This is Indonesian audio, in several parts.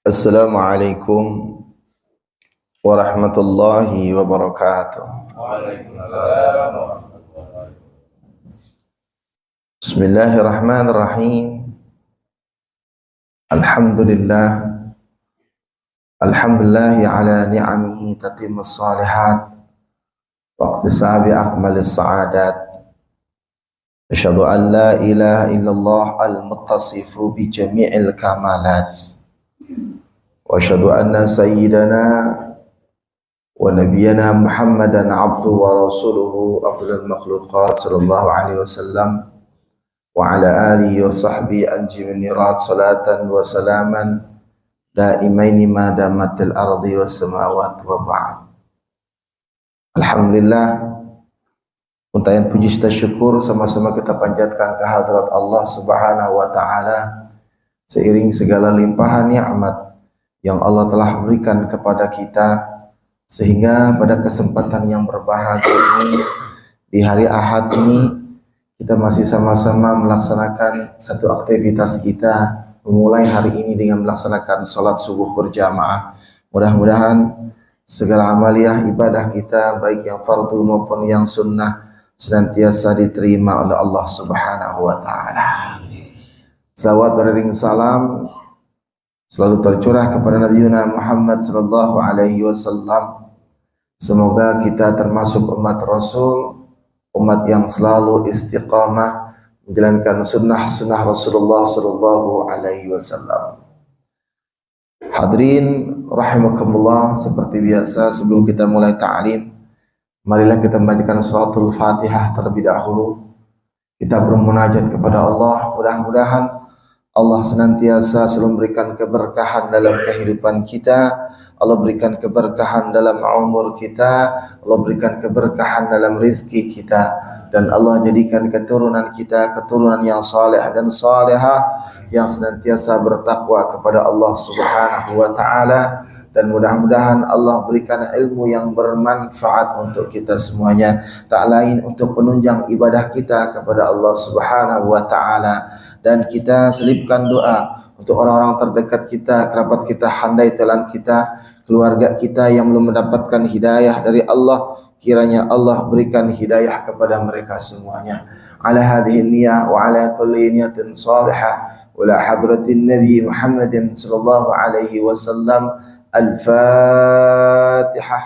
Assalamualaikum warahmatullahi wabarakatuh. Bismillahirrahmanirrahim. Alhamdulillahi ala ni'amihi tatimmus salihat wa iqtisabi akmalis sa'adat. Asyhadu an la ilaha illallah al-muttasifu bi jami'il kamalat. Wa asyhadu anna sayyidana wa nabiyyana Muhammadan abduhu wa rasuluhu afdhalul makhluqat sallallahu alaihi wasallam wa ala alihi wa sahbihi anji min nirat salatan wa salaman daimaini ma damatil ardi was samawati wa ba'd. Alhamdulillah, untayan puji serta syukur sama-sama kita panjatkan kehadrat Allah Subhanahu wa taala seiring segala limpahan nikmat yang Allah telah berikan kepada kita, sehingga pada kesempatan yang berbahagia ini, di hari Ahad ini, kita masih sama-sama melaksanakan satu aktivitas kita, memulai hari ini dengan melaksanakan sholat subuh berjamaah. Mudah-mudahan segala amaliyah ibadah kita, baik yang fardu maupun yang sunnah, senantiasa diterima oleh Allah Subhanahu wa ta'ala. Salawat beriring salam selalu tercurah kepada Nabi Muhammad sallallahu alaihi wasallam. Semoga kita termasuk umat Rasul, umat yang selalu istiqamah menjalankan sunnah Rasulullah sallallahu alaihi wasallam. Hadirin rahimakumullah, seperti biasa sebelum kita mulai ta'lim, marilah kita membacakan suratul Fatihah terlebih dahulu. Kita bermunajat kepada Allah, mudah-mudahan Allah senantiasa selalu memberikan keberkahan dalam kehidupan kita. Allah berikan keberkahan dalam umur kita. Allah berikan keberkahan dalam rizki kita. Dan Allah jadikan keturunan kita keturunan yang saleh dan salehah, yang senantiasa bertakwa kepada Allah Subhanahu wa ta'ala. Dan mudah-mudahan Allah berikan ilmu yang bermanfaat untuk kita semuanya, tak lain untuk penunjang ibadah kita kepada Allah Subhanahu wa ta'ala. Dan kita selipkan doa untuk orang-orang terdekat kita, kerabat kita, handai telan kita, keluarga kita yang belum mendapatkan hidayah dari Allah, kiranya Allah berikan hidayah kepada mereka semuanya. Ala hadhihi niyah wa ala kulli niyatin salihah wa la hadratin Nabi Muhammadin sallallahu alaihi wasallam. Al-Fatihah.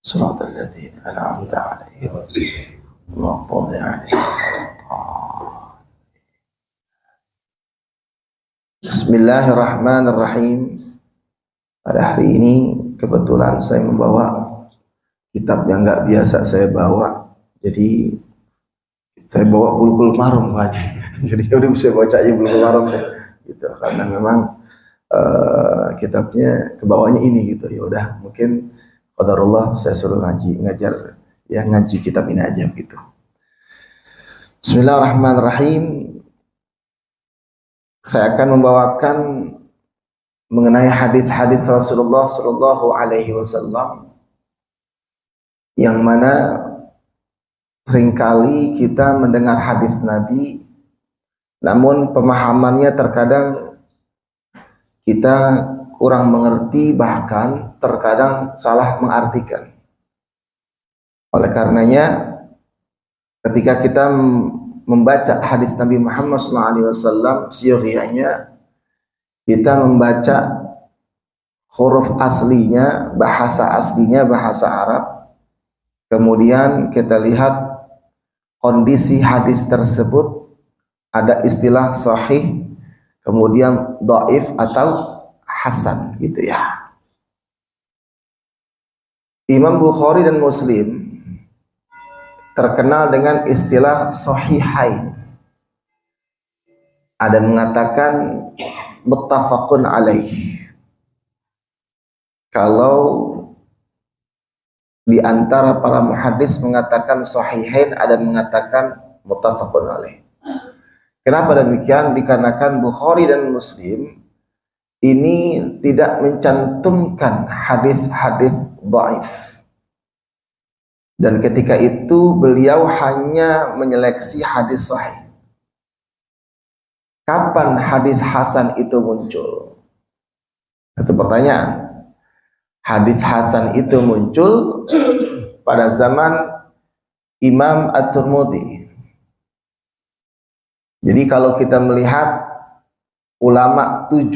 Shiratal ladzina an'amta 'alaihim ghairil maghdubi 'alaihim waladdallin. Bismillahirrahmanirrahim. Pada hari ini kebetulan saya membawa kitab yang nggak biasa saya bawa, jadi saya bawa Bulughul Maram aja. Jadi udah bisa baca aja Bulughul Maram deh, gitu. Karena memang kitabnya kebawahnya ini gitu. Ya udah, mungkin qadarullah saya suruh ngajar ngaji kitab ini aja gitu. Bismillahirrahmanirrahim. Saya akan membawakan mengenai hadis-hadis Rasulullah sallallahu alaihi wasallam, yang mana seringkali kita mendengar hadis Nabi, namun pemahamannya terkadang kita kurang mengerti, bahkan terkadang salah mengartikan. Oleh karenanya, ketika kita membaca hadis Nabi Muhammad SAW, siyughiyahnya, kita membaca huruf aslinya, bahasa aslinya, bahasa Arab. Kemudian kita lihat kondisi hadis tersebut, ada istilah sahih, kemudian dhaif atau hasan, gitu ya. Imam Bukhari dan Muslim terkenal dengan istilah sahihain. Ada mengatakan muttafaqun alaih. Kalau di antara para muhaddis mengatakan sahihain, ada mengatakan muttafaqun alaih. Kenapa demikian? Dikarenakan Bukhari dan Muslim ini tidak mencantumkan hadis-hadis dhaif. Dan ketika itu beliau hanya menyeleksi hadis sahih. Kapan hadis hasan itu muncul? Satu pertanyaan. Hadis hasan itu muncul pada zaman Imam At-Tirmidzi. Jadi kalau kita melihat ulama 7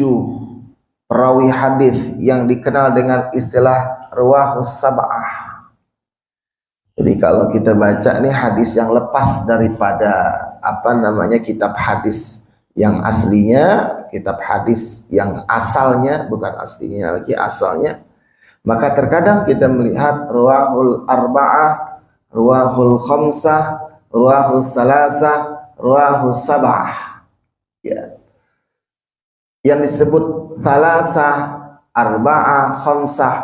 perawi hadis yang dikenal dengan istilah ruwahus sab'ah. Jadi kalau kita baca nih hadis yang lepas daripada kitab hadis yang aslinya, kitab hadis yang asalnya, bukan aslinya lagi, asalnya, maka terkadang kita melihat ruwahul arba'ah, ruwahul khamsah, ruwahul salasah, ruwahul sab'ah. Ya. Yang disebut salasah, arba'ah, khamsah,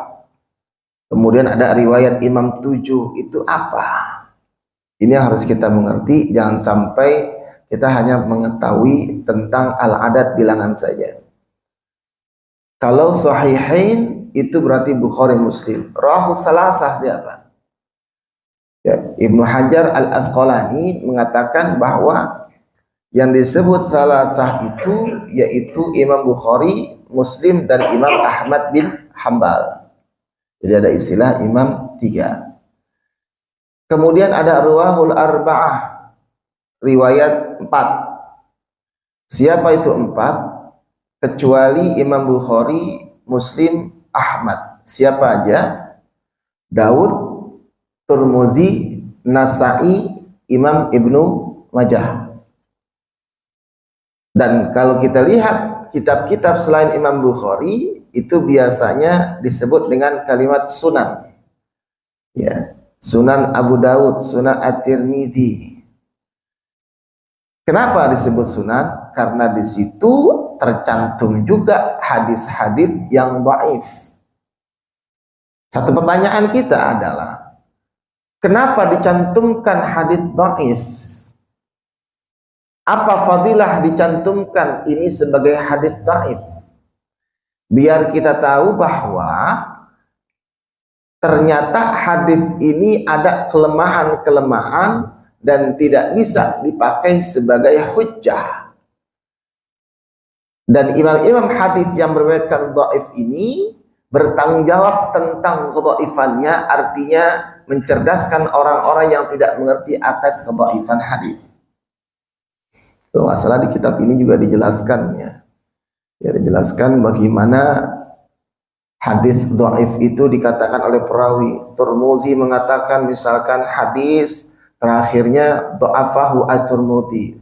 kemudian ada riwayat Imam 7, itu apa? Ini harus kita mengerti, jangan sampai kita hanya mengetahui tentang al-adad bilangan saja. Kalau sahihain itu berarti Bukhari Muslim. Rawahus salasah siapa? Ya, Ibnu Hajar Al-Asqalani mengatakan bahwa yang disebut salasah itu yaitu Imam Bukhari, Muslim, dan Imam Ahmad bin Hanbal. Jadi ada istilah Imam 3. Kemudian ada ruwahul arba'ah, riwayat 4. Siapa itu 4? Kecuali Imam Bukhari, Muslim, Ahmad. Siapa aja? Daud, Tirmidzi, Nasa'i, Imam Ibnu Majah. Dan kalau kita lihat kitab-kitab selain Imam Bukhari, itu biasanya disebut dengan kalimat sunan. Ya, Sunan Abu Daud, Sunan At-Tirmidzi. Kenapa disebut sunan? Karena di situ tercantum juga hadis-hadis yang dhaif. Satu pertanyaan kita adalah, kenapa dicantumkan hadis dhaif? Apa fadilah dicantumkan ini sebagai hadis dhaif? Biar kita tahu bahwa ternyata hadis ini ada kelemahan-kelemahan dan tidak bisa dipakai sebagai hujjah. Dan imam-imam hadis yang meriwayatkan dhaif ini bertanggung jawab tentang kedhaifannya, artinya mencerdaskan orang-orang yang tidak mengerti atas kedhaifan hadis. Kalau nggak salah di kitab ini juga dijelaskan ya. Ya, dijelaskan bagaimana hadis dhaif itu dikatakan oleh perawi. Tirmidzi mengatakan misalkan hadis terakhirnya dha'afahu at-Tirmidzi.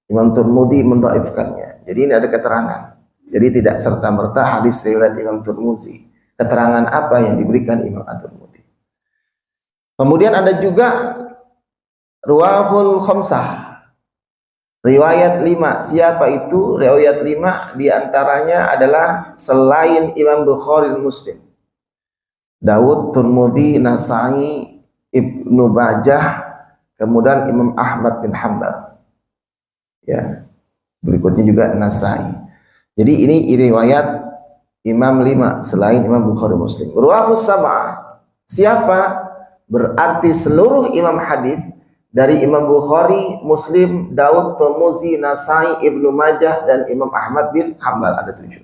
Imam Tirmidzi mendhaifkannya. Jadi ini ada keterangan. Jadi tidak serta-merta hadis riwayat Imam Tirmidzi. Keterangan apa yang diberikan Imam At-Tirmidzi. Kemudian ada juga ruwahul khamsah. Riwayat 5, siapa itu? Riwayat 5 diantaranya adalah selain Imam Bukhari dan Muslim, Daud, Tirmidzi, Nasa'i, Ibnu Majah, kemudian Imam Ahmad bin Hanbal. Ya, berikutnya juga Nasa'i. Jadi ini riwayat Imam 5 selain Imam Bukhari Muslim. Ruwahus sab'ah, siapa? Berarti seluruh imam hadis dari Imam Bukhari, Muslim, Daud, Tirmidzi, Nasa'i, Ibnu Majah, dan Imam Ahmad bin Hanbal, ada 7.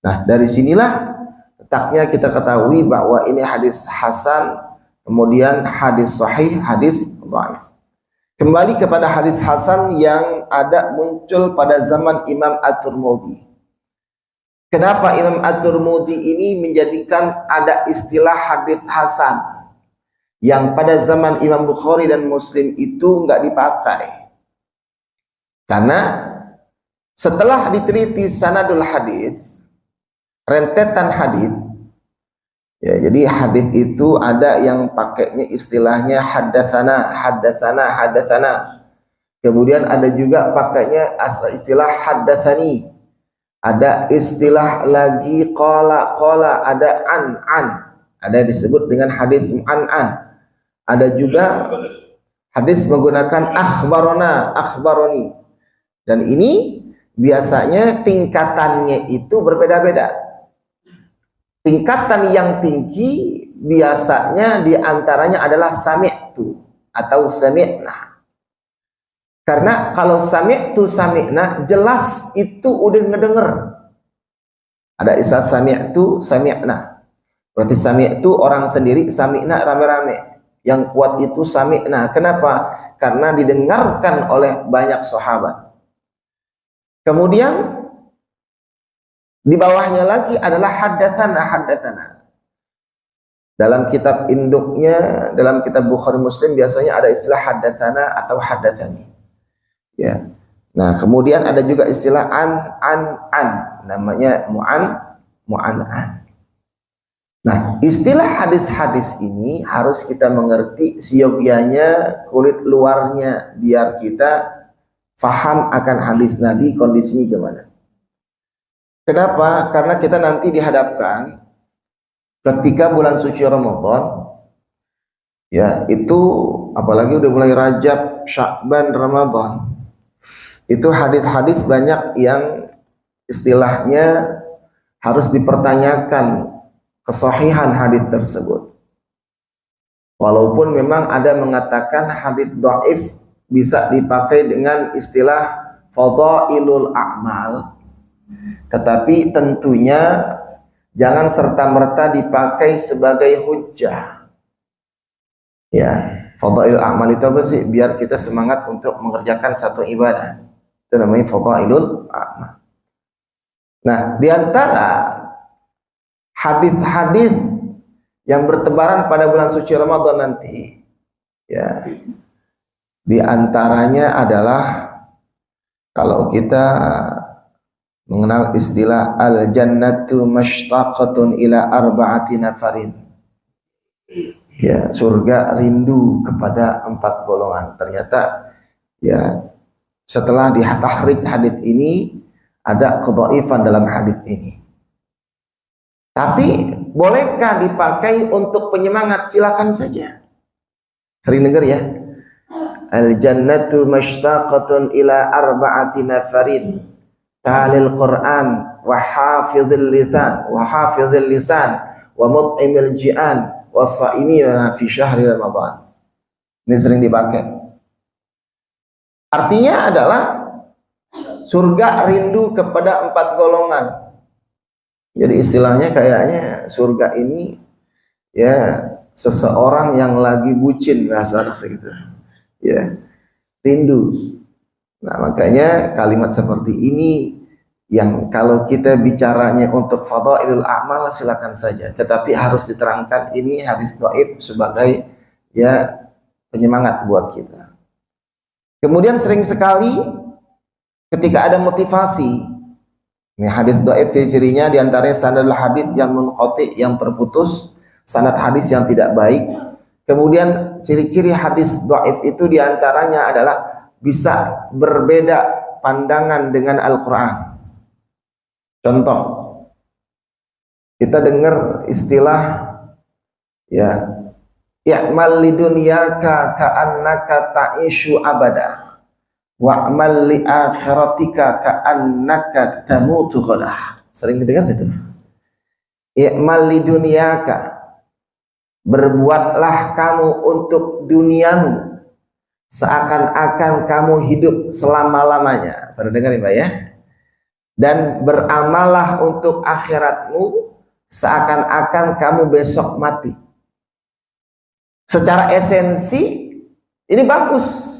Nah, dari sinilah letaknya kita ketahui bahwa ini hadis hasan, kemudian hadis sahih, hadis dhaif. Kembali kepada hadis hasan yang ada muncul pada zaman Imam At-Tirmidzi. Kenapa Imam At-Tirmidzi ini menjadikan ada istilah hadis hasan yang pada zaman Imam Bukhari dan Muslim itu enggak dipakai? Karena setelah diteliti sanadul hadis, rentetan hadis, ya, jadi hadis itu ada yang pakainya istilahnya haddatsana, haddatsana, haddatsana. Kemudian ada juga pakainya istilah haddatsani. Ada istilah lagi qala, ada an. Ada disebut dengan hadis an. Ada juga hadis menggunakan akhbarona, akhbaroni. Dan ini biasanya tingkatannya itu berbeda-beda. Tingkatan yang tinggi biasanya diantaranya adalah sami'tu atau sami'na. Karena kalau sami'tu sami'na jelas itu udah ngedenger. Ada istilah sami'tu sami'na. Berarti sami'tu orang sendiri, sami'na rame-rame. Yang kuat itu sami'na. Kenapa? Karena didengarkan oleh banyak sahabat. Kemudian di bawahnya lagi adalah haddatsana haddatsana. Dalam kitab induknya, dalam kitab Bukhari Muslim biasanya ada istilah haddatsana atau haddatsani. Ya. Nah, kemudian ada juga istilah an, namanya mu'an. Nah, istilah hadis-hadis ini harus kita mengerti siogyanya, kulit luarnya, biar kita faham akan hadis Nabi kondisinya gimana. Kenapa? Karena kita nanti dihadapkan ketika bulan suci Ramadan, ya itu apalagi udah mulai Rajab, Sya'ban, Ramadan, itu hadis-hadis banyak yang istilahnya harus dipertanyakan kesahihan hadis tersebut. Walaupun memang ada mengatakan hadis dhaif bisa dipakai dengan istilah fadhailul a'mal, tetapi tentunya jangan serta-merta dipakai sebagai hujjah. Ya, fadhailul a'mal itu apa sih? Biar kita semangat untuk mengerjakan satu ibadah. Itu namanya fadhailul a'mal. Nah, di antara hadis-hadis yang bertebaran pada bulan suci Ramadan nanti, ya, di antaranya adalah kalau kita mengenal istilah al-jannatu mashtaqatun ila arba'ati nafarin. Ya, surga rindu kepada 4 golongan. Ternyata ya setelah ditahrik hadis ini ada kedhaifan dalam hadis ini. Tapi bolehkah dipakai untuk penyemangat? Silakan saja. Sering dengar ya. Al-jannatu mashtaqatun ila arba'ati nafarin. Talil Quran wa hafizil lisan wa mut'imil ji'an wa sha'imina fi syahri Ramadan. Ini sering dipakai. Artinya adalah surga rindu kepada 4 golongan. Jadi istilahnya kayaknya surga ini ya seseorang yang lagi bucin, bahasa segitu. Ya, rindu. Nah, makanya kalimat seperti ini yang kalau kita bicaranya untuk fadhailul a'mal silakan saja, tetapi harus diterangkan ini hadis dhaif sebagai ya penyemangat buat kita. Kemudian sering sekali ketika ada motivasi, ini hadis dhaif ciri-cirinya diantaranya sanad hadis yang munqati, yang terputus, sanad hadis yang tidak baik. Kemudian ciri-ciri hadis dhaif itu diantaranya adalah bisa berbeda pandangan dengan Al-Quran. Contoh, kita dengar istilah ya, i'mal lidunyaka ka'annaka ta'ishu abada wa'mal li akhiratika ka'annaka tamutu ghadah. Sering dengar itu. I'mal lidunyaka, berbuatlah kamu untuk duniamu seakan-akan kamu hidup selama-lamanya. Pernah dengar ya Pak ya? Dan beramallah untuk akhiratmu seakan-akan kamu besok mati. Secara esensi ini bagus.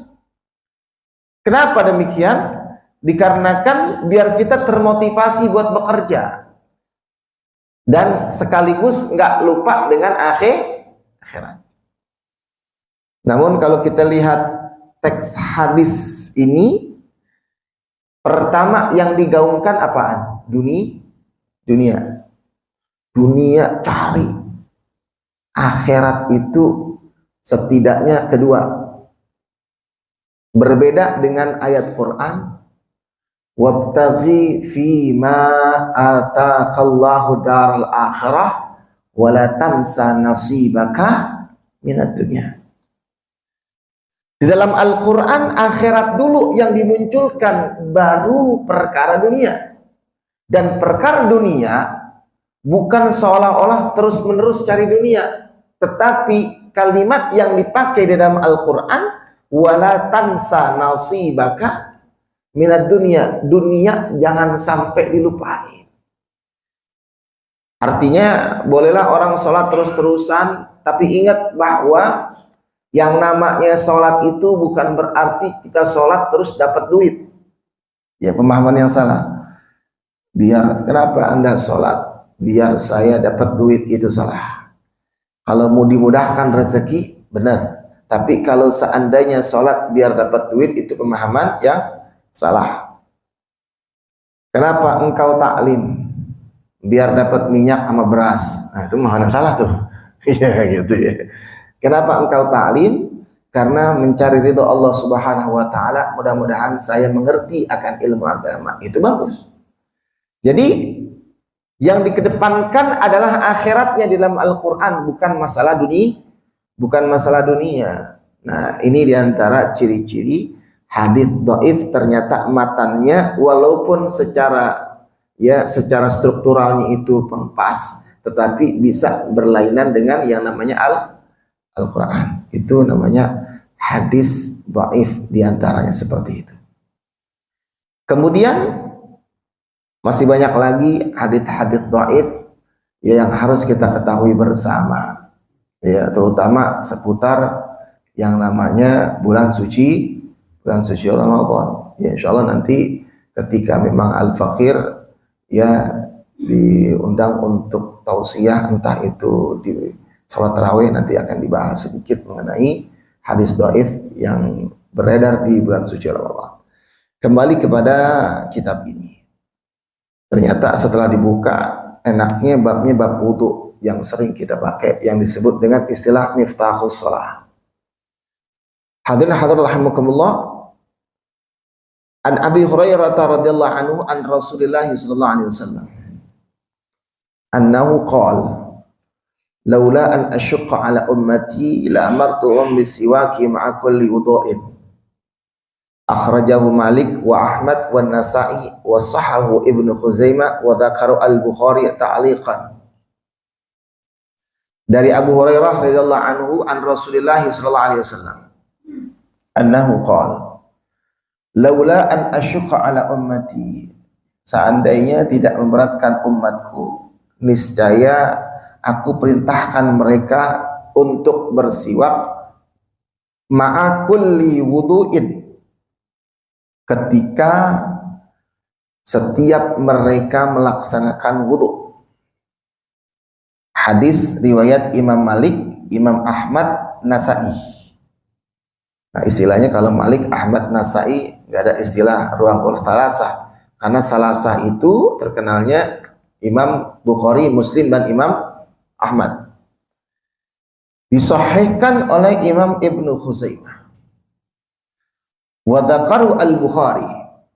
Kenapa demikian? Dikarenakan biar kita termotivasi buat bekerja dan sekaligus nggak lupa dengan akhirat. Namun kalau kita lihat teks hadis ini, pertama yang digaungkan apaan? Dunia. Cari. Akhirat itu setidaknya kedua. Berbeda dengan ayat Quran, wabtaghi fima ataakallahu daral akhirah wala tansa nasibaka minad dunya. Di dalam Al-Quran akhirat dulu yang dimunculkan, baru perkara dunia. Dan perkara dunia bukan seolah-olah terus-menerus cari dunia. tetapi kalimat yang dipakai di dalam Al-Quran, wala tansa nasibaka minad dunia, dunia jangan sampai dilupain. Artinya bolehlah orang sholat terus-terusan, tapi ingat bahwa yang namanya sholat itu bukan berarti kita sholat terus dapat duit. Ya, pemahaman yang salah. Kenapa Anda sholat? Biar saya dapat duit, itu salah. Kalau mau dimudahkan rezeki, benar. Tapi kalau seandainya sholat biar dapat duit, itu pemahaman yang salah. Kenapa engkau taklim? Biar dapat minyak sama beras. Nah, itu pemahaman yang salah tuh. Iya gitu ya. Kenapa engkau taklim? Karena mencari ridho Allah Subhanahu wa taala. Mudah-mudahan saya mengerti akan ilmu agama. Itu bagus. Jadi yang dikedepankan adalah akhiratnya di dalam Al-Quran, bukan masalah dunia. Nah, ini diantara ciri-ciri hadis dhaif. Ternyata matannya walaupun secara strukturalnya itu pas, tetapi bisa berlainan dengan yang namanya Al-Quran. Itu namanya hadis dhaif, diantaranya seperti itu. Kemudian masih banyak lagi hadits dhaif yang harus kita ketahui bersama, ya, terutama seputar yang namanya bulan suci Ramadan. Ya, insya Allah nanti ketika memang Al-Fakir ya diundang untuk tausiah, entah itu di salat tarawih, nanti akan dibahas sedikit mengenai hadis dhaif yang beredar di bulan suci Ramadan. Kembali kepada kitab ini. Ternyata setelah dibuka, enaknya babnya bab wudu yang sering kita pakai, yang disebut dengan istilah miftahus shalah. Hadirin rahimakumullah. An Abi Hurairah radhiyallahu anhu an Rasulillah sallallahu alaihi wasallam annahu qala laula an ashqa ala ummati la amartuhum bisiwaki ma'a kulli wudu'in. Akhrajahu Malik wa Ahmad wa Nasa'i wa sahahu Ibnu Khuzaimah wa dzakara Al-Bukhari ta'liqan. Dari Abu Hurairah radhiyallahu anhu an Rasulillah sallallahu alaihi wasallam annahu qala laula an asyqa ala ummati, seandainya tidak memberatkan umatku, niscaya aku perintahkan mereka untuk bersiwak ma'a kulli wudu'in, ketika setiap mereka melaksanakan wudu. Hadis riwayat Imam Malik, Imam Ahmad, Nasa'i. Nah, istilahnya kalau Malik, Ahmad, Nasa'i nggak ada istilah ruwahul salasah, karena salasah itu terkenalnya Imam Bukhari, Muslim, dan Imam Ahmad. Disahihkan oleh Imam Ibnu Khuzaimah. Wa dzakaru Al-Bukhari.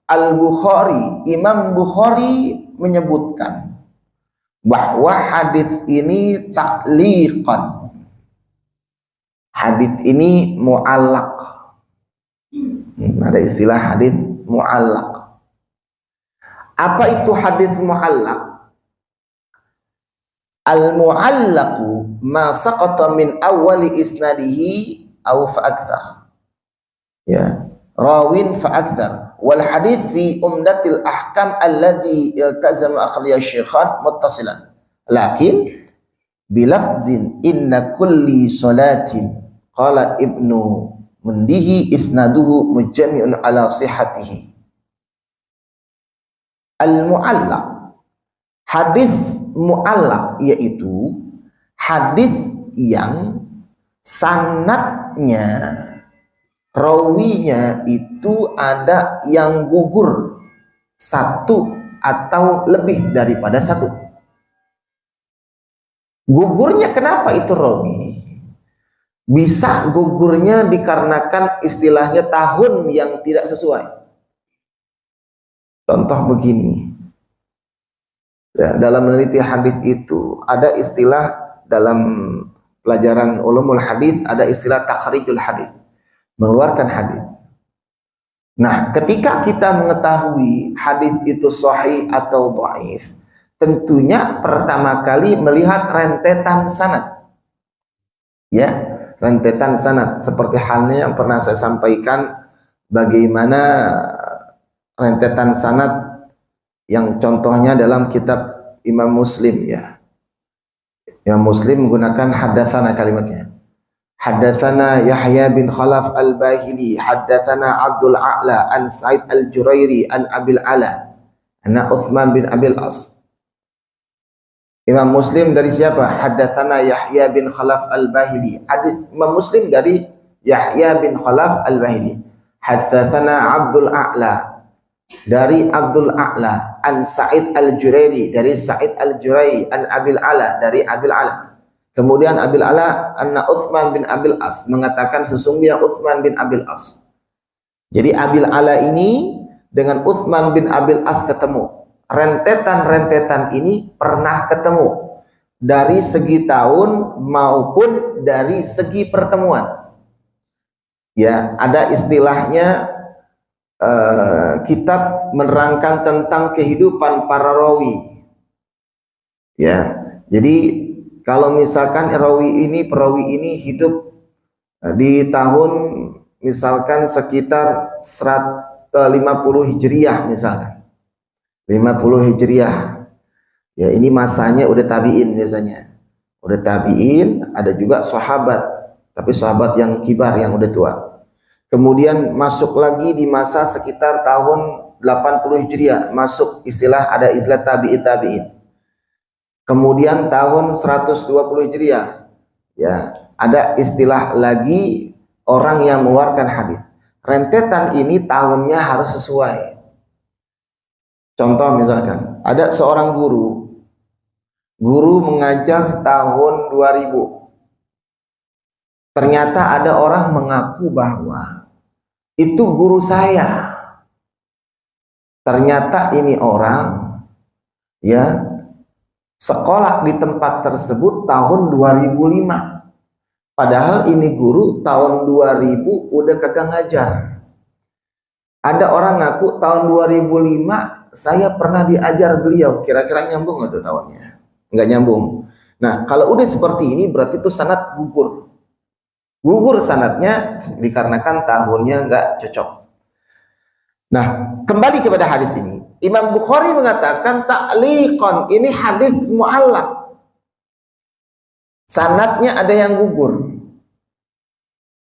Al-Bukhari, Imam Bukhari menyebutkan bahwa hadis ini ta'liqan. Hadis ini mu'allaq. Ada istilah hadis mu'allaq. Apa itu hadis mu'allaq? Al-mu'allaqu ma saqata min awwali isnadihi aw fa aktsar. Ya. Rawin fa'akthar wal hadith fi umdatil ahkam alladhi iltazama akhliyah syekhan muttasilan lakin bilafzin inna kulli salatin qala Ibnu Mundihi isnaduhu mujami'un ala sihatihi. Al-mu'allaq, hadith mu'allaq yaitu hadith yang sanadnya, rawinya itu ada yang gugur satu atau lebih daripada satu. Gugurnya kenapa itu rawi? Bisa gugurnya dikarenakan istilahnya tahun yang tidak sesuai. Contoh begini, ya, dalam meneliti hadis itu ada istilah, dalam pelajaran ulumul hadis ada istilah takhrijul hadis, mengeluarkan hadis. Nah, ketika kita mengetahui hadis itu sahih atau dhaif, tentunya pertama kali melihat rentetan sanad. Ya, rentetan sanad seperti halnya yang pernah saya sampaikan bagaimana rentetan sanad yang contohnya dalam kitab Imam Muslim ya. Imam Muslim menggunakan haddatsana kalimatnya. Haddatsana Yahya bin Khalaf al-Bahili, haddatsana Abdul A'la an Sa'id al-Jurairi an Abil Ala, anna Uthman bin Abil As. Imam Muslim dari siapa? Haddatsana Yahya bin Khalaf al-Bahili. Hadis Imam Muslim dari Yahya bin Khalaf al-Bahili. Haddatsana Abdul A'la dari Abdul A'la an Sa'id al-Jurairi dari Sa'id al-Jurairi an Abil Ala dari Abil Ala. Kemudian Abil Ala anna Uthman bin Abil As mengatakan sesungguhnya Uthman bin Abil As. Jadi Abil Ala ini dengan Uthman bin Abil As ketemu. Rentetan-rentetan ini pernah ketemu dari segi tahun maupun dari segi pertemuan. Ya, ada istilahnya kitab menerangkan tentang kehidupan para rawi. Ya, jadi kalau misalkan perawi ini hidup di tahun misalkan sekitar 150 Hijriah misalkan. 50 Hijriah. Ya, ini masanya udah tabi'in biasanya. Udah tabi'in, ada juga sahabat, tapi sahabat yang kibar yang udah tua. Kemudian masuk lagi di masa sekitar tahun 80 Hijriah, masuk ada istilah tabi'in. Kemudian tahun 120 Hijriah, ya, ada istilah lagi orang yang mengeluarkan hadis. Rentetan ini tahunnya harus sesuai. Contoh misalkan, ada seorang guru mengajar tahun 2000. Ternyata ada orang mengaku bahwa itu guru saya. Ternyata ini orang ya sekolah di tempat tersebut tahun 2005. Padahal ini guru tahun 2000 udah kagak ngajar. Ada orang ngaku tahun 2005 saya pernah diajar beliau, kira-kira nyambung nggak tuh tahunnya? Nggak nyambung. Nah, kalau udah seperti ini berarti itu sanad gugur. Gugur sanadnya dikarenakan tahunnya nggak cocok. Nah, kembali kepada hadis ini. Imam Bukhari mengatakan ta'liqan, ini hadis mu'allaq. Sanadnya ada yang gugur.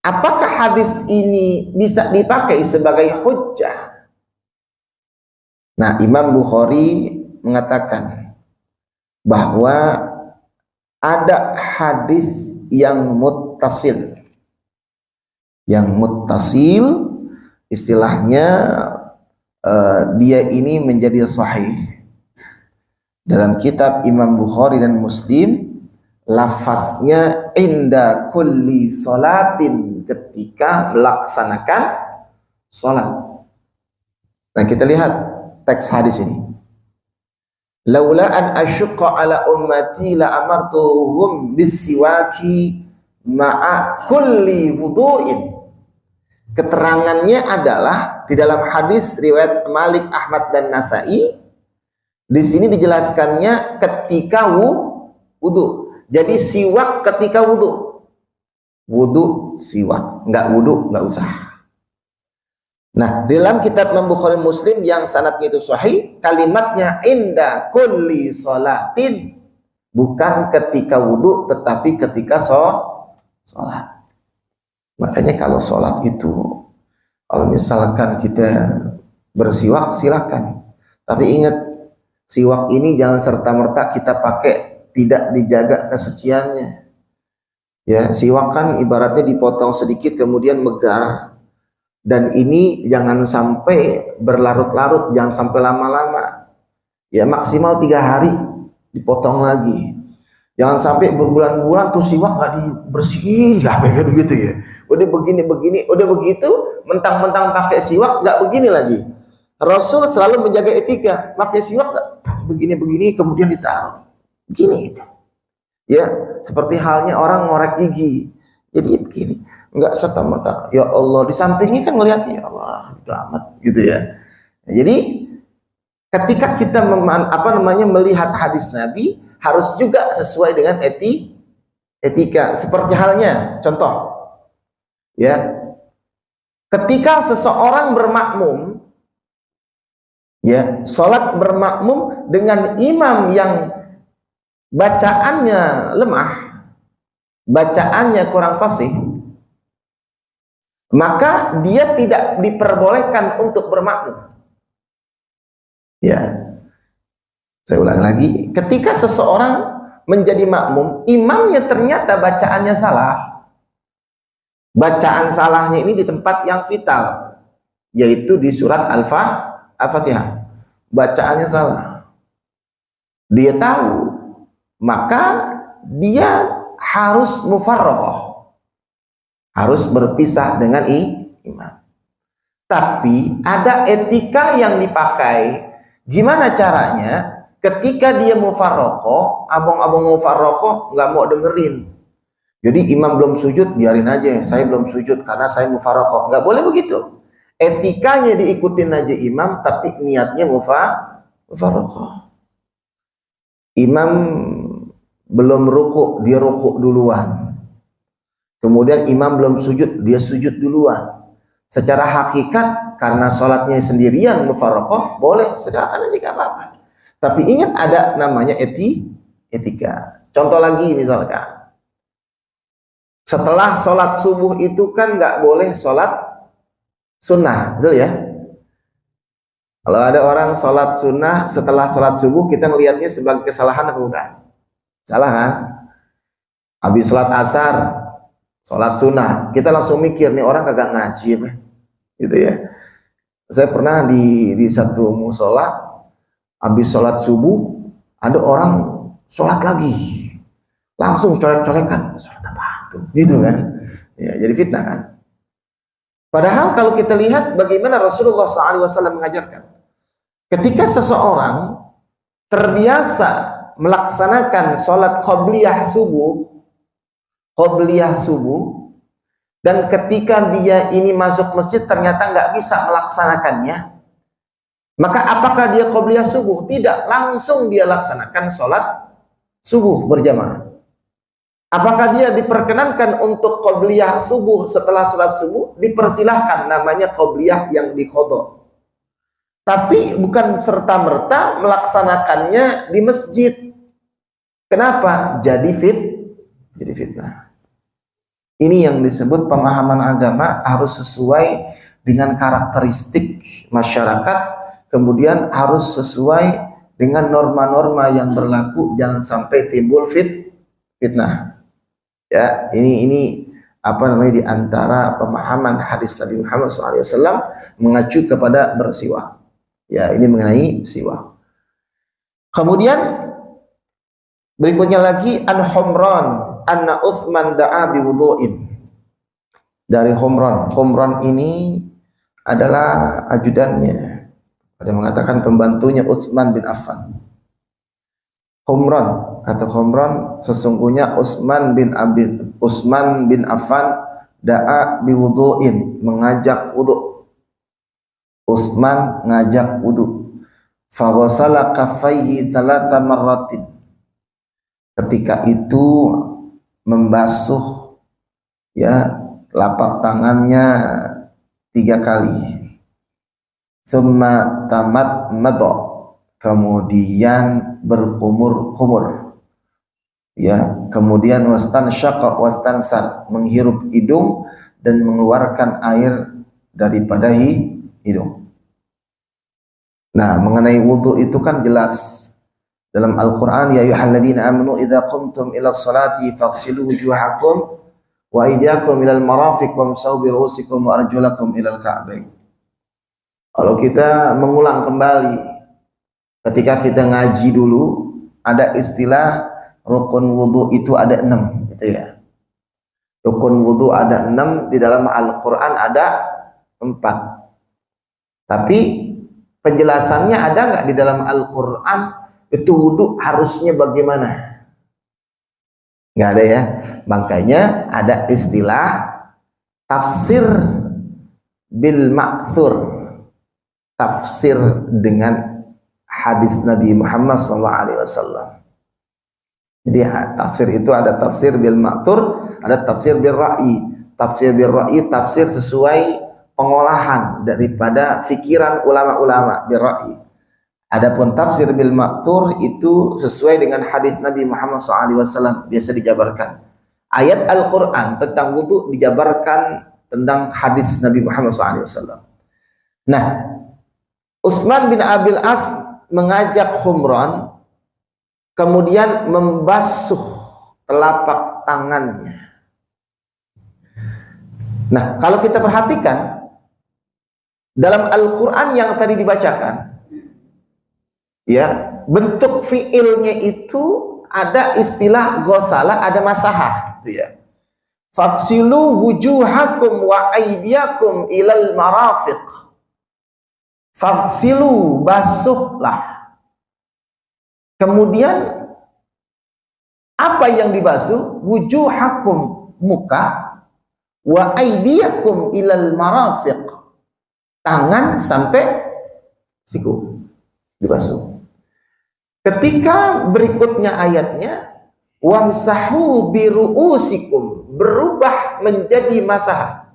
Apakah hadis ini bisa dipakai sebagai hujjah? Nah, Imam Bukhari mengatakan bahwa ada hadis yang muttasil. Yang muttasil istilahnya dia ini menjadi sahih. Dalam kitab Imam Bukhari dan Muslim, lafaznya inda kulli salatin, ketika melaksanakan salat. Nah, kita lihat teks hadis ini. Laula an asyqa ala ummati la amartuhum bisiwaki ma'a kulli wudu'in. Keterangannya adalah di dalam hadis riwayat Malik, Ahmad dan Nasai. Di sini dijelaskannya ketika wudu. Jadi siwak ketika wudu. Wudu siwak, enggak wudu enggak usah. Nah, dalam kitab Imam Bukhari Muslim yang sanadnya itu sahih, kalimatnya inda kulli sholatin, bukan ketika wudu tetapi ketika sholat. Makanya kalau sholat itu, kalau misalkan kita bersiwak silakan, tapi ingat siwak ini jangan serta-merta kita pakai tidak dijaga kesuciannya. Ya, siwak kan ibaratnya dipotong sedikit kemudian megar. Dan ini jangan sampai berlarut-larut, jangan sampai lama-lama. Ya, maksimal 3 hari dipotong lagi. Jangan sampai berbulan-bulan tuh siwak nggak dibersihin, ya kayak begitu ya. Udah begini, udah begitu, mentang-mentang pakai siwak nggak begini lagi. Rasul selalu menjaga etika, pakai siwak nggak begini-begini kemudian ditaruh. Begini. Ya, seperti halnya orang ngorek gigi. Jadi begini. Enggak serta-merta, ya Allah, di sampingnya kan ngelihat, ya Allah, itu amat gitu ya. Jadi ketika kita melihat hadis Nabi harus juga sesuai dengan Etika seperti halnya contoh ya, ketika seseorang bermakmum ya, salat bermakmum dengan imam yang bacaannya lemah, bacaannya kurang fasih, maka dia tidak diperbolehkan untuk bermakmum. Ya, saya ulang lagi, ketika seseorang menjadi makmum, imamnya ternyata bacaannya salah. Bacaan salahnya ini di tempat yang vital, yaitu di surat Al-Fatihah. Bacaannya salah. Dia tahu, maka dia harus mufarraqah. Harus berpisah dengan imam. Tapi ada etika yang dipakai. Gimana caranya? Ketika dia mufarraqah, abang-abang mufarraqah nggak mau dengerin. Jadi imam belum sujud, biarin aja, saya belum sujud karena saya mufarraqah. Nggak boleh begitu. Etikanya diikutin aja imam, tapi niatnya mufarraqah. Imam belum rukuk, dia rukuk duluan. Kemudian imam belum sujud, dia sujud duluan. Secara hakikat, karena sholatnya sendirian mufarraqah, boleh, silakan aja, nggak apa-apa. Tapi ingat ada namanya etika. Contoh lagi misalkan, setelah sholat subuh itu kan nggak boleh sholat sunnah, betul ya? Kalau ada orang sholat sunnah setelah sholat subuh, kita ngelihatnya sebagai kesalahan apa bukan? Salah kan? Habis sholat asar, sholat sunnah, kita langsung mikir nih orang kagak ngaji, gitu ya. Saya pernah di satu musola, habis sholat subuh, ada orang sholat lagi, langsung colek-colekan, sholat apa tuh, gitu kan? Ya, jadi fitnah kan? Padahal kalau kita lihat bagaimana Rasulullah SAW mengajarkan, ketika seseorang terbiasa melaksanakan sholat qobliyah subuh, dan ketika dia ini masuk masjid ternyata nggak bisa melaksanakannya, maka apakah dia qobliyah subuh? Tidak, langsung dia laksanakan sholat subuh berjamaah. Apakah dia diperkenankan untuk qobliyah subuh setelah sholat subuh? Dipersilahkan, namanya qobliyah yang diqadha. Tapi bukan serta-merta melaksanakannya di masjid. Kenapa? Jadi fitnah. Ini yang disebut pemahaman agama harus sesuai dengan karakteristik masyarakat, kemudian harus sesuai dengan norma-norma yang berlaku, jangan sampai timbul fitnah. Ya, ini apa namanya, di antara pemahaman hadis Nabi Muhammad SAW mengacu kepada bersiwak. Ya, ini mengenai siwak. Kemudian berikutnya lagi, an Humran anna Utsman da'a biwudu'in. Dari Humran ini adalah ajudannya. Ada yang mengatakan pembantunya Utsman bin Affan. Humran, kata Humran, sesungguhnya Utsman bin Affan da'a biwudu'in, mengajak wudu. Utsman ngajak wudu. Fa ghassala kaffaihi 3 marratin. Ketika itu membasuh ya telapak tangannya 3 kali. Tsumma tamadmada, kemudian berkumur-kumur. Ya, kemudian wastansyaqa wastansar, menghirup hidung dan mengeluarkan air daripada hidung. Nah, mengenai wudu itu kan jelas dalam Al-Qur'an, ya ayyuhalladzina amanu idza qumtum ila sholati faghsilu wujuhakum wa aydiyakum ilal marafiq wamsahu bi ru'usikum wa arjulakum ilal ka'bain. Kalau kita mengulang kembali, ketika kita ngaji dulu, ada istilah rukun wudu itu ada 6, gitu ya. Rukun wudu ada 6, di dalam Al-Quran ada 4. Tapi penjelasannya ada nggak di dalam Al-Quran itu wudu harusnya bagaimana? Nggak ada ya. Makanya ada istilah tafsir bil ma'thur, tafsir dengan hadis Nabi Muhammad SAW. Jadi tafsir itu ada tafsir bil ma'thur, ada tafsir bil ra'yi. Tafsir bil ra'yi tafsir sesuai pengolahan daripada fikiran ulama-ulama bil ra'yi. Adapun tafsir bil ma'thur itu sesuai dengan hadis Nabi Muhammad SAW, biasa dijabarkan. Ayat Al-Quran tentang wudu dijabarkan tentang hadis Nabi Muhammad SAW. Nah, Utsman bin Abil As mengajak Humran, kemudian membasuh telapak tangannya. Nah, kalau kita perhatikan dalam Al-Quran yang tadi dibacakan, ya, bentuk fiilnya itu ada istilah ghasala, ada masahah, gitu ya. Faghsilu wujuhakum wa aydiyakum ilal marafiq. Faghsilu, basuhlah. Kemudian apa yang dibasuh? Wujuhakum, muka, wa aydiyakum ilal marafiq, tangan sampai siku dibasuh. Ketika berikutnya ayatnya wamsahu biru'usikum, berubah menjadi masah.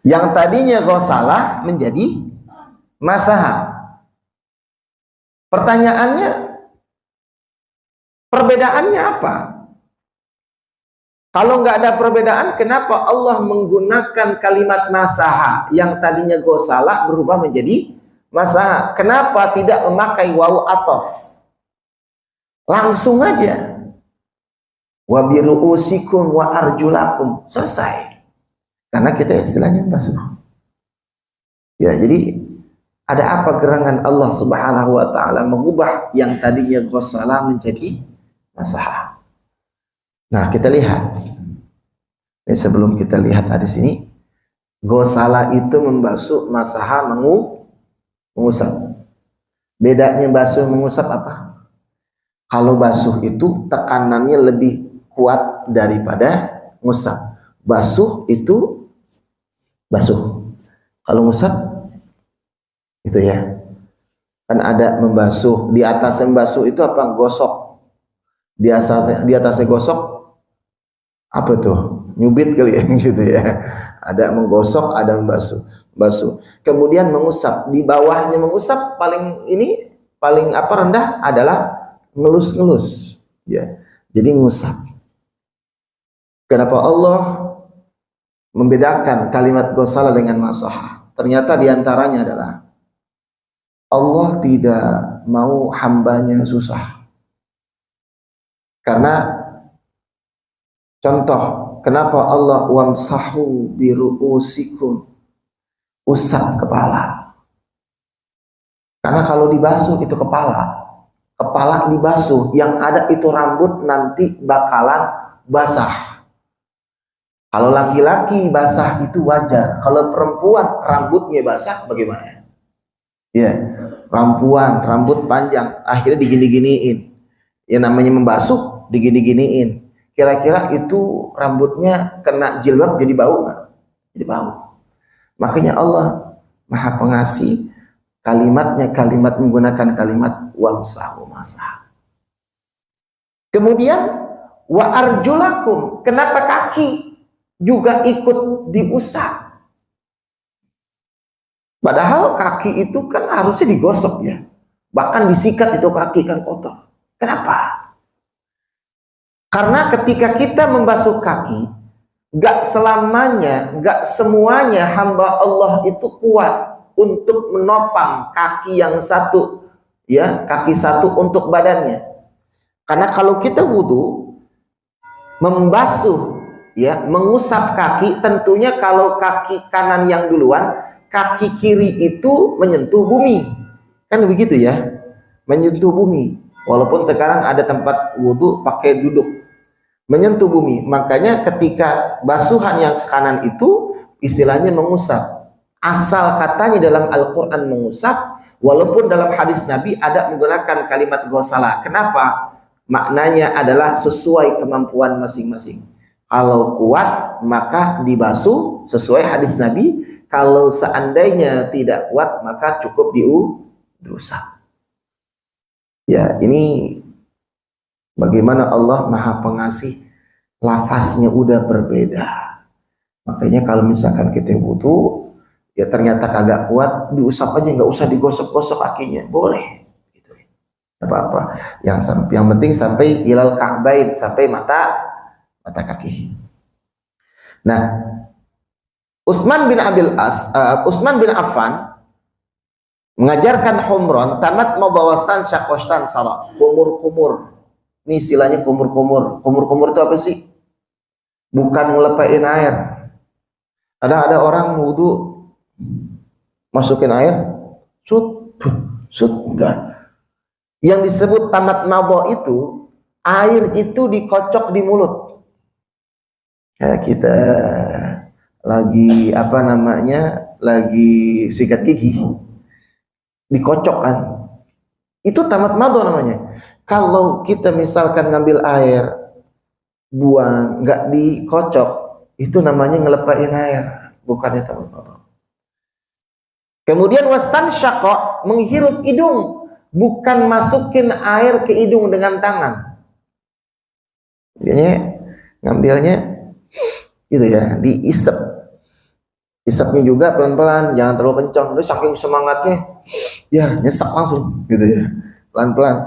Yang tadinya ghasalah menjadi masah. Pertanyaannya, perbedaannya apa? Kalau nggak ada perbedaan, kenapa Allah menggunakan kalimat masaha yang tadinya ghasalah berubah menjadi masaha? Kenapa tidak memakai wawu ataf? Langsung aja. Wa biru'usikum wa arjulakum, selesai. Karena kita istilahnya basuh. Ya, jadi ada apa gerangan Allah Subhanahu wa taala mengubah yang tadinya ghasalah menjadi masah? Nah, kita lihat. Ini sebelum kita lihat hadis ini, ghasalah itu membasuh, masaha mengusap. Bedanya basuh mengusap apa? Kalau basuh itu tekanannya lebih kuat daripada ngusap. Basuh itu basuh. Kalau ngusap itu ya. Kan ada membasuh, di atas membasuh itu apa? Gosok. Di atasnya gosok apa tuh? Nyubit kali ya gitu ya. Ada menggosok, ada membasuh. Basuh. Kemudian mengusap. Di bawahnya mengusap paling rendah adalah ngelus-ngelus. Ya. Jadi ngusap. Kenapa Allah membedakan kalimat ghasalah dengan masahah? Ternyata diantaranya adalah Allah tidak mau hambanya susah. Karena contoh, kenapa Allah wamsahu biru'usikum, usap kepala? Karena kalau dibasuh itu kepala dibasuh, yang ada itu rambut nanti bakalan basah. Kalau laki-laki basah itu wajar, kalau perempuan rambutnya basah bagaimana? Ya, rambut panjang, akhirnya digini-giniin. Yang namanya membasuh, digini-giniin. Kira-kira itu rambutnya kena jilbab jadi bau nggak? Jadi bau. Makanya Allah Maha Pengasih, kalimatnya menggunakan kalimat wamsahu masah. Kemudian wa arjulakum, kenapa kaki juga ikut diusap? Padahal kaki itu kan harusnya digosok ya. Bahkan disikat itu kaki kan kotor. Kenapa? Karena ketika kita membasuh kaki, gak semuanya hamba Allah itu kuat untuk menopang kaki yang satu, ya, kaki satu untuk badannya. Karena kalau kita wudu, membasuh, ya, mengusap kaki, tentunya kalau kaki kanan yang duluan, kaki kiri itu menyentuh bumi, kan begitu ya, menyentuh bumi. Walaupun sekarang ada tempat wudu pakai duduk, menyentuh bumi. Makanya ketika basuhan yang ke kanan itu istilahnya mengusap. Asal katanya dalam Al-Quran mengusap, walaupun dalam hadis Nabi ada menggunakan kalimat ghasalah. Kenapa? Maknanya adalah sesuai kemampuan masing-masing. Kalau kuat maka dibasuh sesuai hadis Nabi. Kalau seandainya tidak kuat maka cukup diusap. Ya, ini Bagaimana Allah Maha Pengasih, lafaznya udah berbeda. Makanya kalau misalkan kita wudu, ya ternyata kagak kuat, diusap aja, nggak usah digosok-gosok kakinya, boleh. Gitu. Apa-apa. Yang penting sampai ilal ka'bain, sampai mata kaki. Nah, Utsman bin Affan mengajarkan humron tamat mabawastan syaqostan salah kumur. Ini istilahnya kumur. Kumur itu apa sih? Bukan ngelepain air. Ada orang wudu masukin air, enggak. Yang disebut tamat mabo itu, air itu dikocok di mulut. Kayak kita lagi lagi sikat gigi, dikocok kan. Itu tamat mado namanya. Kalau kita misalkan ngambil air, buang, nggak dikocok, itu namanya ngelepain air, bukannya tamat mado. Kemudian wastan syaqqa, menghirup hidung, bukan masukin air ke hidung dengan tangan. Ngambilnya gitu ya, diisep. Isepnya juga pelan-pelan, jangan terlalu kencang. Terus saking semangatnya, ya nyesek langsung gitu ya, pelan-pelan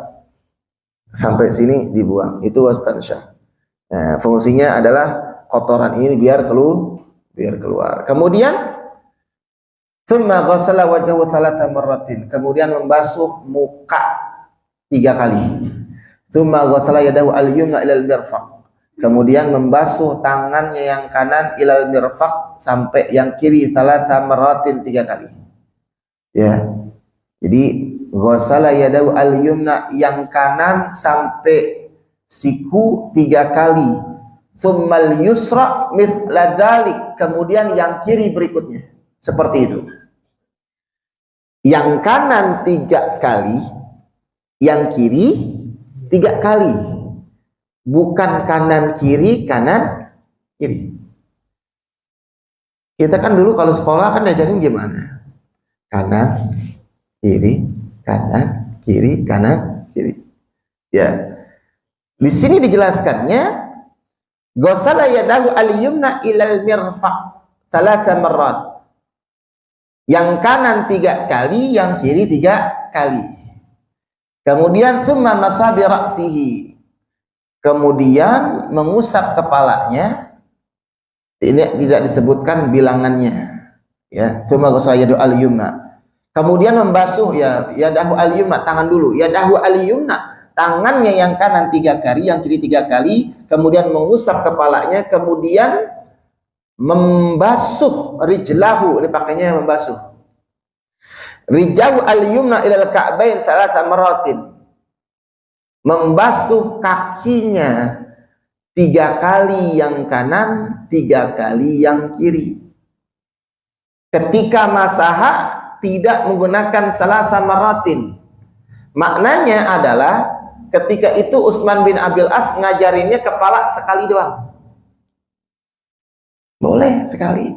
sampai sini dibuang. Itu wastansya. Nah, fungsinya adalah kotoran ini biar keluar. Kemudian thumma ghassala wajhahu thalatha marratin, kemudian membasuh muka 3 kali. Thumma ghassala yadahu al-yumna ila al-mirfaq, kemudian membasuh tangannya yang kanan ilal mirfaq sampai yang kiri thalatha marratin 3 kali. Ya. Jadi ghassala yadahu al-yumna, yang kanan sampai siku 3 kali. Tsummal yusra mithla dzalik, kemudian yang kiri berikutnya. Seperti itu. Yang kanan 3 kali, yang kiri 3 kali. Bukan kanan kiri, kanan kiri. Kita kan dulu kalau sekolah kan diajarin gimana? Kanan, kiri, kanan, kiri, kanan, kiri. Ya. Di sini dijelaskannya, ghassala yadahu al-yumna ilal mirfaq thalatha marrat. Yang kanan 3 kali, yang kiri 3 kali. Kemudian thumma masabi ra'sihi, kemudian mengusap kepalanya. Ini tidak disebutkan bilangannya, ya. Tsumma ghassala yadahu al-yumna, kemudian membasuh yadahu al-yumna, tangan dulu, yadahu al-yumna, tangannya yang kanan 3 kali, yang kiri 3 kali, kemudian mengusap kepalanya, kemudian membasuh rijlahu, ini pakainya membasuh rijlahu al-yumna ilal ka'bain thalatha marratin, membasuh kakinya 3 kali yang kanan, 3 kali yang kiri. Ketika masaha tidak menggunakan salasa marratin, maknanya adalah ketika itu Utsman bin Abil As ngajarinnya kepala sekali doang. Boleh sekali.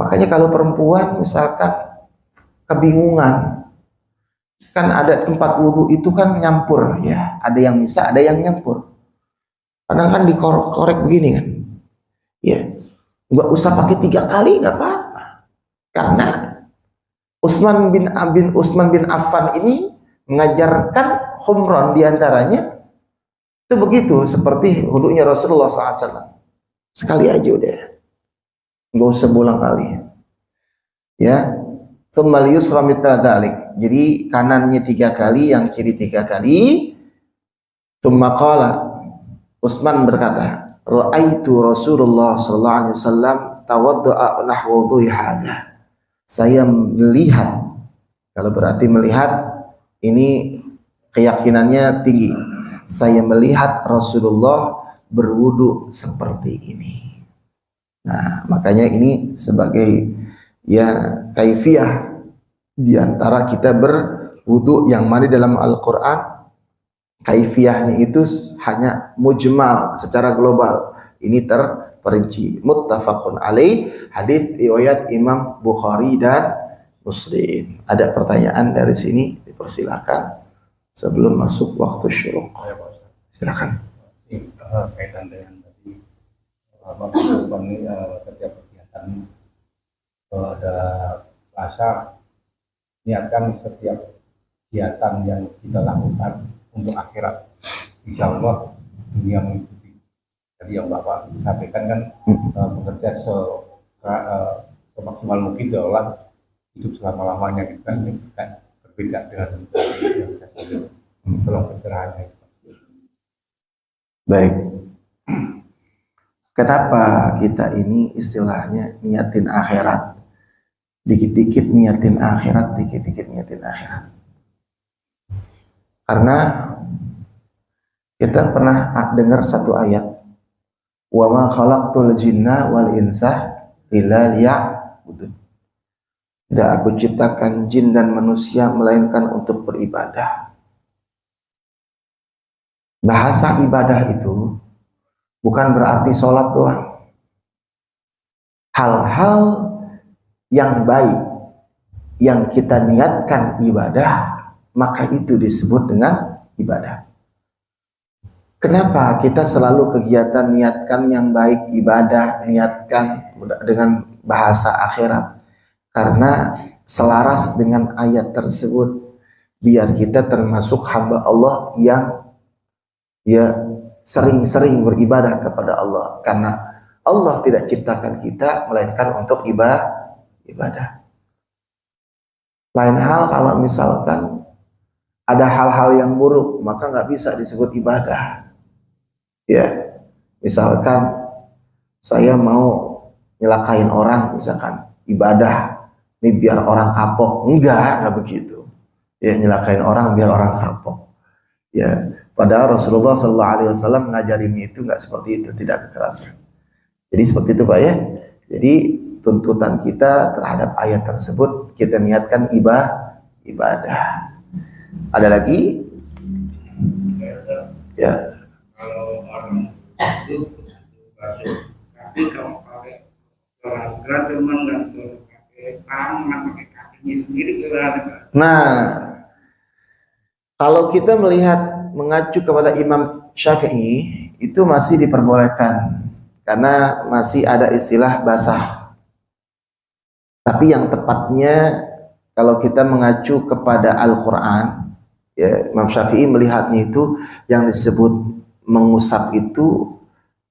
Makanya kalau perempuan misalkan kebingungan, kan ada tempat wudhu itu kan nyampur ya, ada yang bisa, ada yang nyampur. Kadang kan dikorek begini kan, ya nggak usah pakai 3 kali, nggak apa-apa, karena Utsman bin Affan ini mengajarkan humron diantaranya itu begitu, seperti wudhunya Rasulullah SAW, sekali aja udah, nggak usah berulang kali, ya. Tsummal yusra mithla dzalik, jadi kanannya 3 kali, yang kiri 3 kali. Tsumma qala, Utsman berkata, ra'aitu Rasulullah sallallahu alaihi wasallam tawadda'a nahwa wudhu'i hadza. Saya melihat, kalau berarti melihat ini keyakinannya tinggi. Saya melihat Rasulullah berwudu seperti ini. Nah, makanya ini sebagai ya kaifiyah di antara kita berwudu yang mana dalam Al-Qur'an kaifiyahnya itu hanya mujmal secara global. Ini terperinci. Muttafaqun alaih, hadis riwayat Imam Bukhari dan Muslim. Ada pertanyaan dari sini, dipersilakan sebelum masuk waktu syuruk. Silakan. Kaitan dengan tadi Bapak ini setiap kegiatan ada puasa, niatkan setiap kegiatan yang kita lakukan untuk akhirat. Insya Allah dunia mengikuti. Tadi yang Bapak sampaikan kan bekerja semaksimal mungkin seolah hidup selama-lamanya gitu kan, berbeda dengan yang saya sebut. Tolong pencerahannya. Baik. Kenapa kita ini istilahnya niatin akhirat? Dikit-dikit niatin akhirat, dikit-dikit niatin akhirat. Karena kita pernah dengar satu ayat, wa ma khalaqtul jinna wal insa illa liya'budun. Tidak aku ciptakan jin dan manusia melainkan untuk beribadah. Bahasa ibadah itu bukan berarti sholat doang. Hal-hal yang baik yang kita niatkan ibadah, maka itu disebut dengan ibadah. Kenapa kita selalu kegiatan niatkan yang baik, ibadah, niatkan dengan bahasa akhirat? Karena selaras dengan ayat tersebut, biar kita termasuk hamba Allah yang sering-sering beribadah kepada Allah. Karena Allah tidak ciptakan kita melainkan untuk ibadah. Lain hal kalau misalkan ada hal-hal yang buruk, maka nggak bisa disebut ibadah. Ya, misalkan saya mau nyelakain orang, misalkan ibadah, ini biar orang kapok. Enggak begitu. Ya, nyelakain orang biar orang kapok. Ya, padahal Rasulullah SAW ngajarin itu nggak seperti itu, tidak kekerasan. Jadi seperti itu Pak ya. Jadi tuntutan kita terhadap ayat tersebut, kita niatkan ibadah. Ada lagi? Ya. Kalau orang itu tapi kalau pakai olahraga cuman nggak pakai tangan, pakai kakinya sendiri gimana? Nah, kalau kita melihat mengacu kepada Imam Syafi'i, itu masih diperbolehkan karena masih ada istilah basah. Tapi yang tepatnya kalau kita mengacu kepada Al-Quran, ya, Imam Syafi'i melihatnya itu yang disebut mengusap itu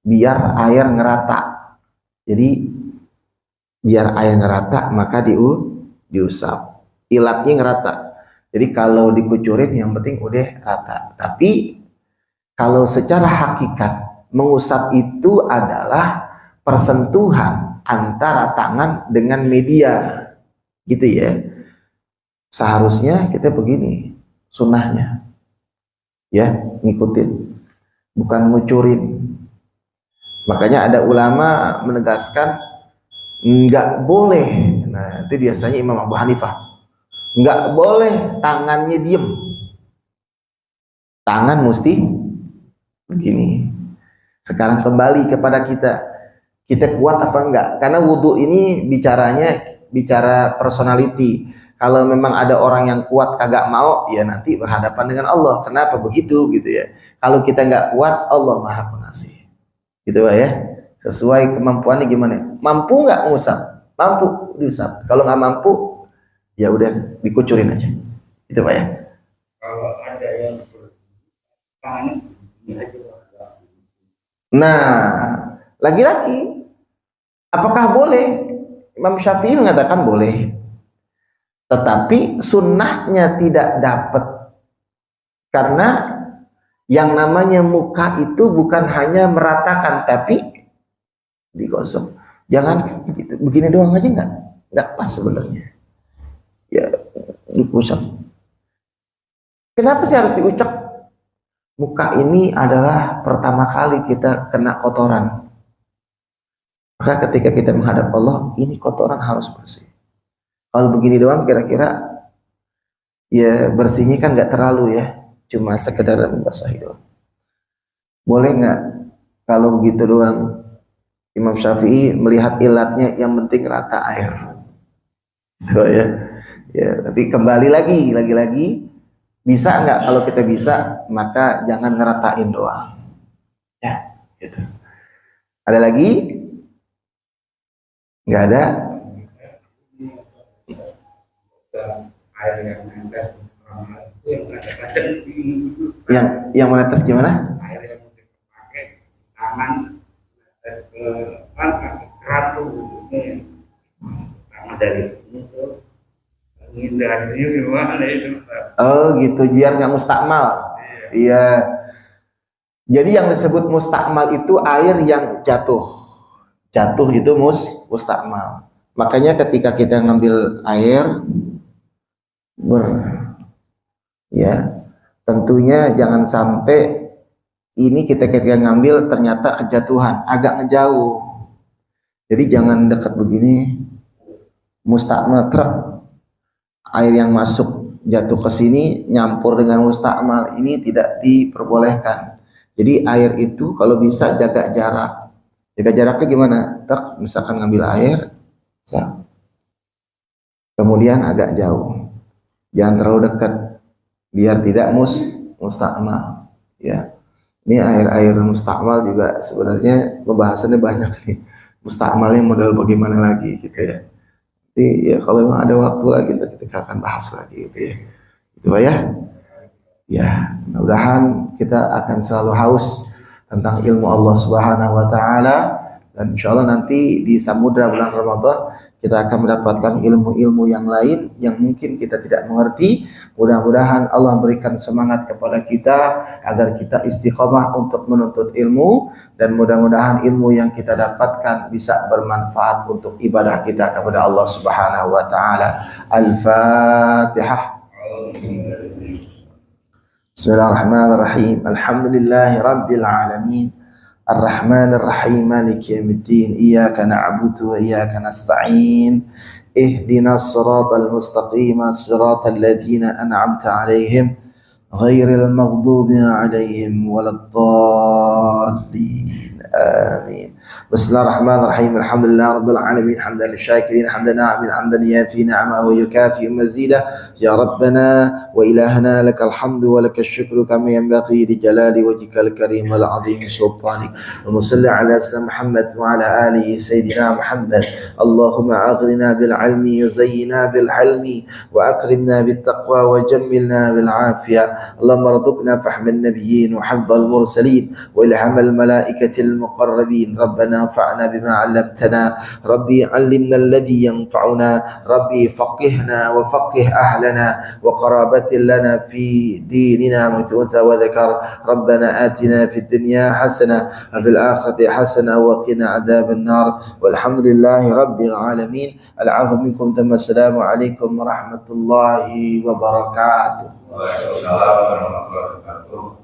biar air ngerata. Jadi biar air ngerata maka diusap. Ilatnya ngerata. Jadi kalau dikucurin yang penting udah rata. Tapi kalau secara hakikat mengusap itu adalah persentuhan antara tangan dengan media, gitu ya. Seharusnya kita begini, sunnahnya, ya, ngikutin, bukan ngucurin. Makanya ada ulama menegaskan nggak boleh. Nah, itu biasanya Imam Abu Hanifah. Nggak boleh tangannya diem, tangan mesti begini. Sekarang kembali kepada kita kuat apa enggak? Karena wudhu ini bicara personality. Kalau memang ada orang yang kuat kagak mau, ya nanti berhadapan dengan Allah. Kenapa begitu gitu ya? Kalau kita nggak kuat, Allah Maha Pengasih, gitu Pak ya. Sesuai kemampuannya gimana? Mampu nggak ngusap? Mampu diusap. Kalau nggak mampu, ya udah dikucurin aja, itu Pak ya. Kalau ada yang tangan, nah lagi-lagi apakah boleh? Imam Syafi'i mengatakan boleh, tetapi sunnahnya tidak dapat, karena yang namanya muka itu bukan hanya meratakan tapi digosok. Jangan begitu, begini doang aja nggak pas sebenarnya. Ya, diusap. Kenapa sih harus diucap? Muka ini adalah pertama kali kita kena kotoran. Maka ketika kita menghadap Allah, ini kotoran harus bersih. Kalau begini doang kira-kira ya bersihnya kan nggak terlalu ya, cuma sekedar membasahi doang. Boleh nggak kalau begitu doang? Imam Syafi'i melihat ilatnya yang penting rata air. Gitu ya. Ya, tapi kembali lagi Bisa nggak? Kalau kita bisa, maka jangan ngeratain doang. Ya, gitu. Ada lagi? Nggak ada? Air yang menetes itu yang kadang-kadang Yang menetes gimana? air yang dipakai tangan ke kartu ini sama dari itu menghindarinya gimana itu Pak? Oh gitu, biar nggak mustakmal. Iya. Jadi yang disebut mustakmal itu air yang jatuh. Jatuh itu mustakmal. Makanya ketika kita ngambil air ya, tentunya jangan sampai ini kita ketika ngambil ternyata kejatuhan, agak ngejauh. Jadi jangan dekat begini, mustakmal truk, air yang masuk jatuh ke sini nyampur dengan mustakmal, ini tidak diperbolehkan. Jadi air itu kalau bisa jaga jarak. Jaga jaraknya gimana? Tak, misalkan ngambil air, kemudian agak jauh. Jangan terlalu dekat, biar tidak mustakmal. Ya, ini air mustakmal juga sebenarnya pembahasannya banyak nih. Mustakmalnya model bagaimana lagi gitu ya. Jadi ya kalau memang ada waktu lagi kita akan bahas lagi gitu ya. Itu Pak ya. Ya, mudah-mudahan kita akan selalu haus tentang ilmu Allah Subhanahu wa taala, dan insya Allah nanti di samudra bulan Ramadan kita akan mendapatkan ilmu-ilmu yang lain yang mungkin kita tidak mengerti. Mudah-mudahan Allah berikan semangat kepada kita agar kita istiqomah untuk menuntut ilmu, dan mudah-mudahan ilmu yang kita dapatkan bisa bermanfaat untuk ibadah kita kepada Allah Subhanahu wa taala. Al-Fatihah. Bismillahirrahmanirrahim. Alhamdulillahi rabbil alamin. Ar-Rahmanir Rahim. Maliki yaumiddin. Iyyaka na'budu wa iyyaka nasta'in. Ihdinas siratal mustaqim. Siratal ladzina an'amta 'alaihim ghairil maghdubi 'alaihim waladdallin. Amin. Bismillahirrahmanirrahim. Alhamdulillah rabbil alamin. Hamdan lisyakirin, hamdan na'imin, hamdan yafi ni'amahu wa yukafi mazidah. Ya Rabbana wa ilahana lakal hamdu wa lakal syukru kama yanbaghi li jalali wajhikal karim wal 'azim sultanik. Wa salli ala sayyidina Muhammad wa ala alihi sayyidina Muhammad. Allahumma aghnina bil 'ilmi wa zayyina bil hilmi wa akrimna bit taqwa wa jammilna bil 'afiyah. Allahumma rzuqna fahman nabiyyin wa hifdzal mursalin wa ilhamal malaikatil muqarrabin. Rabbana anfa'na bima 'allamtana. Rabbi 'allimna alladhi yanfa'una. Rabbi faqihna wa faqih ahlana wa qarabatin lana fi dinina muthuntha wa dhakar. Rabbana atina fid dunya hasanah wa fil akhirati hasanah wa qina adzaban nar. Walhamdulillahi rabbil alamin. Al'afu minkum. Assalamu alaikum warahmatullahi wabarakatuh. Waalaikumsalam warahmatullahi wabarakatuh.